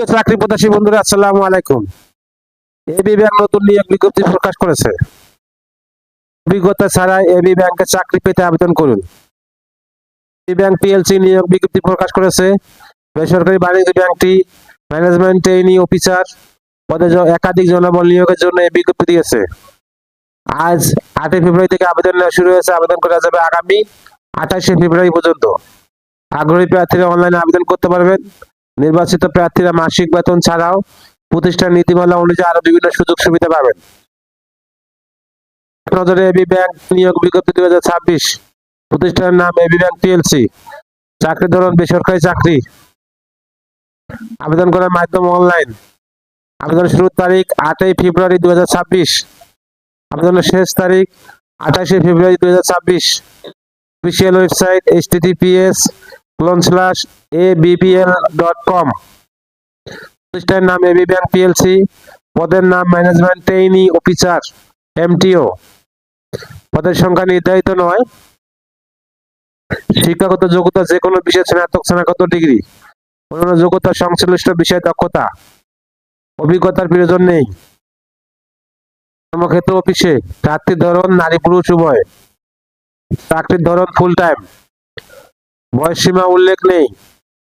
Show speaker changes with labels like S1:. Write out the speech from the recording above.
S1: প্রিয় চাকরি প্রত্যাশী বন্ধুরা, আসসালামু আলাইকুম। এবি ব্যাংক নতুন নিয়োগ বিজ্ঞপ্তি প্রকাশ করেছে। অভিজ্ঞতা ছাড়া এবি ব্যাংকে চাকরি পেতে আবেদন করুন। এবি ব্যাংক পিএলসি নিয়োগ বিজ্ঞপ্তি প্রকাশ করেছে। বেসরকারি বাণিজ্য ব্যাংকটি ম্যানেজমেন্ট ট্রেইনি অফিসার পদে একাধিক জনবল নিয়োগের জন্য এই বিজ্ঞপ্তি দিয়েছে। আজ 8 ফেব্রুয়ারি থেকে আবেদন নেওয়া শুরু হয়েছে। আবেদন করা যাবে আগামী 28 ফেব্রুয়ারি পর্যন্ত। আগ্রহী প্রার্থীরা অনলাইনে আবেদন করতে পারবেন। নির্বাচিত প্রার্থীরা মাসিক বেতন ছাড়াও প্রতিষ্ঠান নীতিমালা অনুযায়ী আরো বিভিন্ন সুযোগ সুবিধা পাবেন। নজরে এবি ব্যাংক নিয়োগ বিজ্ঞপ্তি 2026। প্রতিষ্ঠানের নাম এবি ব্যাংক পিএলসি। চাকরির ধরন বেসরকারি চাকরি। আবেদন করার মাধ্যম অনলাইন। আবেদনের শুরুর তারিখ 8 ফেব্রুয়ারি 2026। আবেদনের শেষ তারিখ 28 ফেব্রুয়ারি 2026। Official website https://abbl.com। প্রতিষ্ঠানের নাম এবি ব্যাংক পিএলসি। পদের নাম ম্যানেজমেন্ট ট্রেইনি অফিসার এমটিও। পদের সংখ্যা নির্ধারিত নয়। শিক্ষাগত যোগ্যতা যে কোনো বিষয়ে স্নাতক স্নাতকোত্তর ডিগ্রি। অন্যান্য যোগ্যতা সংশ্লিষ্ট বিষয়ে দক্ষতা। অভিজ্ঞতার প্রয়োজন নেই। কর্মক্ষেত্র অফিসে। প্রার্থীর ধরন নারী পুরুষ উভয়। চাকরির ধরন ফুল টাইম। বয়স সীমা উল্লেখ নেই।